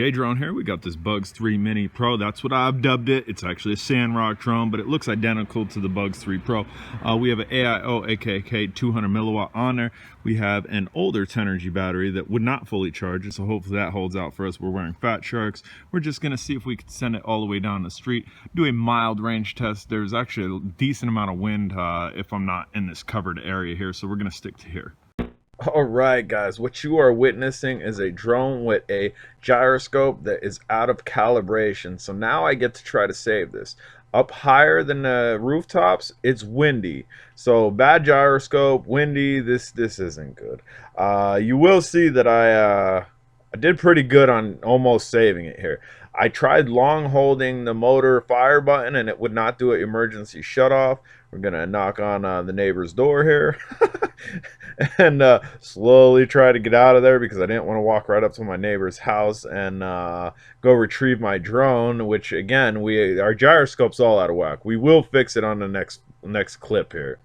Hey, drone here. We got this Bugs 3 Mini Pro. That's what I've dubbed it. It's actually a Sanrock drone, but it looks identical to the Bugs 3 Pro. We have an AIO AKK 200 milliwatt on there. We have an older 10 energy battery that would not fully charge it, so hopefully that holds out for us. We're wearing Fat Sharks. We're just going to see if we can send it all the way down the street, do a mild range test. There's actually a decent amount of wind if I'm not in this covered area here, so we're going to stick to here. Alright guys, what you are witnessing is a drone with a gyroscope that is out of calibration. So now I get to try to save this. Up higher than the rooftops, it's windy. So bad gyroscope, windy, this isn't good. You will see that I did pretty good on almost saving it here. I tried long holding the motor fire button and it would not do an emergency shut off. We're gonna knock on the neighbor's door here and slowly try to get out of there because I didn't want to walk right up to my neighbor's house and go retrieve my drone, which again, our gyroscope's all out of whack. We will fix it on the next clip here.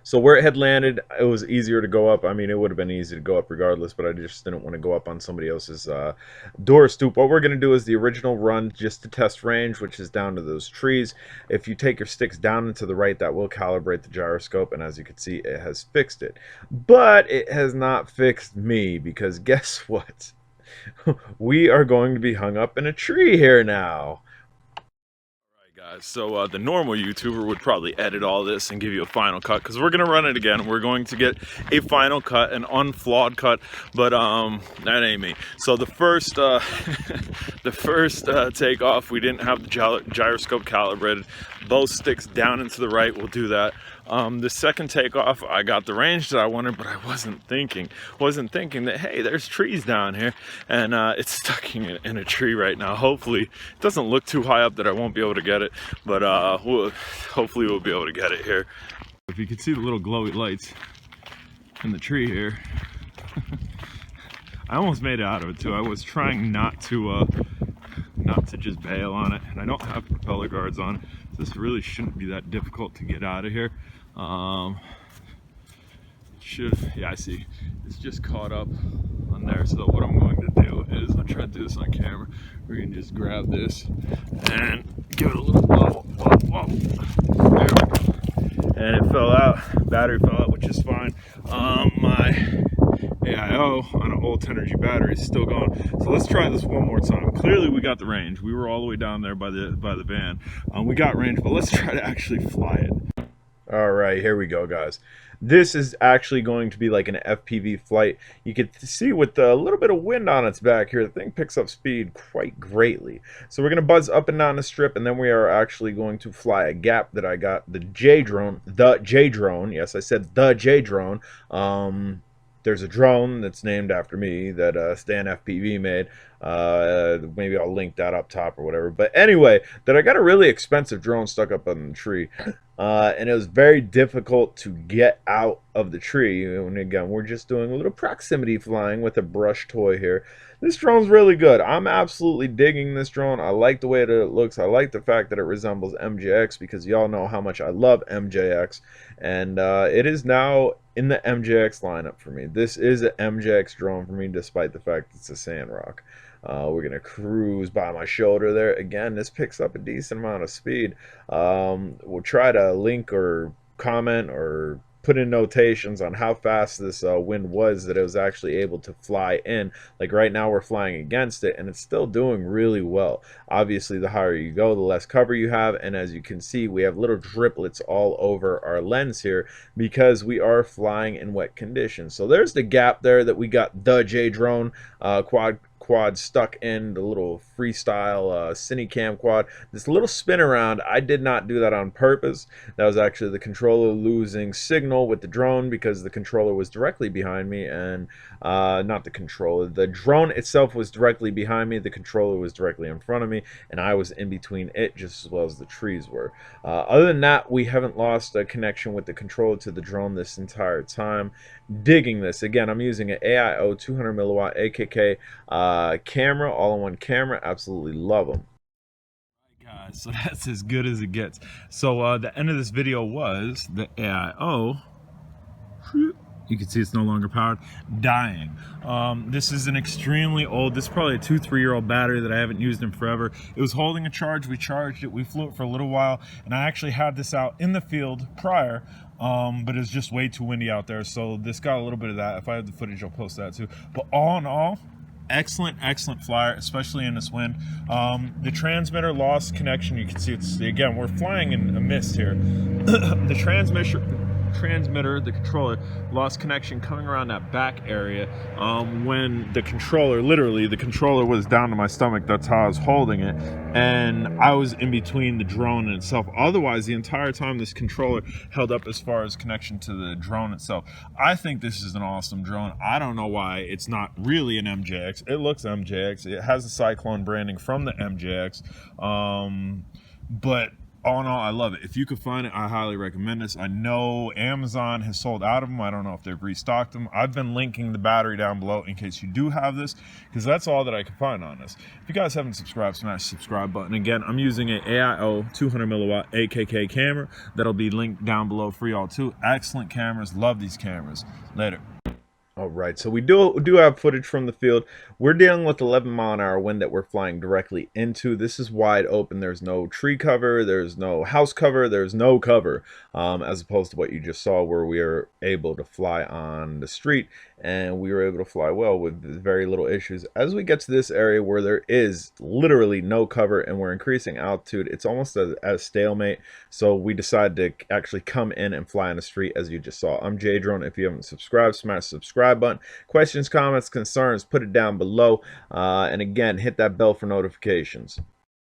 So where it had landed, it was easier to go up. I mean, it would have been easy to go up regardless, but I just didn't want to go up on somebody else's door stoop. What we're going to do is the original run just to test range, which is down to those trees. If you take your sticks down and to the right, that will calibrate the gyroscope, and as you can see, it has fixed it. But it has not fixed me, because guess what? We are going to be hung up in a tree here now. Guys, so the normal YouTuber would probably edit all this and give you a final cut, because we're going to run it again. We're going to get a final cut, an unflawed cut, but that ain't me. So the first takeoff, we didn't have the gyroscope calibrated. Both sticks down and to the right will do that. The second takeoff, I got the range that I wanted, but I wasn't thinking that, hey, there's trees down here, and it's stuck in a tree right now. Hopefully it doesn't look too high up that I won't be able to get it, but hopefully we'll be able to get it here. If you can see the little glowy lights in the tree here, I almost made it out of it too. I was trying not to just bail on it, and I don't have propeller guards on. This really shouldn't be that difficult to get out of here. Yeah, I see. It's just caught up on there. So what I'm going to do is, I'll try to do this on camera. We're going to just grab this and give it a little blow. Whoa. There we go. And it fell out. Battery fell out, which is fine. My AIO on an old 10 energy battery is still going. So let's try this one more time. Clearly we got the range. We were all the way down there by the van. We got range, but let's try to actually fly it. All right, here we go, guys. This is actually going to be like an FPV flight. You can see with a little bit of wind on its back here, the thing picks up speed quite greatly. So we're going to buzz up and down the strip, and then we are actually going to fly a gap that I got, the J drone. Yes, I said the J drone. There's a drone that's named after me that Stan FPV made. Maybe I'll link that up top or whatever. But anyway, that I got a really expensive drone stuck up on the tree. And it was very difficult to get out of the tree. And again, we're just doing a little proximity flying with a brush toy here. This drone's really good. I'm absolutely digging this drone. I like the way that it looks. I like the fact that it resembles MJX, because y'all know how much I love MJX. And it is now in the MJX lineup for me. This is an MJX drone for me, despite the fact it's a Sanrock. We're going to cruise by my shoulder there. Again, this picks up a decent amount of speed. We'll try to link or comment or put in notations on how fast this wind was that it was actually able to fly in. Like right now we're flying against it, and it's still doing really well. Obviously, the higher you go, the less cover you have, and as you can see, we have little driplets all over our lens here because we are flying in wet conditions. So there's the gap there that we got the J drone quad stuck in, the little freestyle Cinecam quad. This little spin around, I did not do that on purpose. That was actually the controller losing signal with the drone, because the controller was directly behind me, and not the controller, the drone itself was directly behind me, the controller was directly in front of me, and I was in between it just as well as the trees were. Other than that, we haven't lost a connection with the controller to the drone this entire time. Digging this. Again, I'm using an AIO 200 milliwatt AKK camera, all-in-one camera. Absolutely love them. Guys, so that's as good as it gets. So the end of this video was the AIO You can see it's no longer powered, dying. This is an extremely old, this is probably a 2-3 year old battery that I haven't used in forever. It was holding a charge, we charged it, we flew it for a little while, and I actually had this out in the field prior, but it was just way too windy out there, so this got a little bit of that. If I have the footage, I'll post that too. But all in all, excellent flyer, especially in this wind. The transmitter lost connection. You can see it's, again, we're flying in a mist here. The transmitter, the controller, lost connection coming around that back area when the controller, literally the controller was down to my stomach. That's how I was holding it, and I was in between the drone and itself. Otherwise, the entire time this controller held up as far as connection to the drone itself. I think this is an awesome drone. I don't know why it's not really an MJX. It looks MJX. It has the Cyclone branding from the MJX, but all in all, I love it. If you could find it, I highly recommend this. I know Amazon has sold out of them. I don't know if they've restocked them. I've been linking the battery down below in case you do have this, because that's all that I can find on this. If you guys haven't subscribed, smash the subscribe button. Again, I'm using an AIO 200 milliwatt AKK camera that'll be linked down below for y'all too. Excellent cameras. Love these cameras. Later. All right, so we do have footage from the field. We're dealing with 11-mile-an-hour wind that we're flying directly into. This is wide open. There's no tree cover. There's no house cover. There's no cover, as opposed to what you just saw where we are able to fly on the street, and we were able to fly well with very little issues. As we get to this area where there is literally no cover and we're increasing altitude, it's almost a stalemate. So we decided to actually come in and fly on the street, as you just saw. I'm J Drone. If you haven't subscribed, smash the subscribe button. Questions, comments, concerns, put it down below, and again, hit that bell for notifications.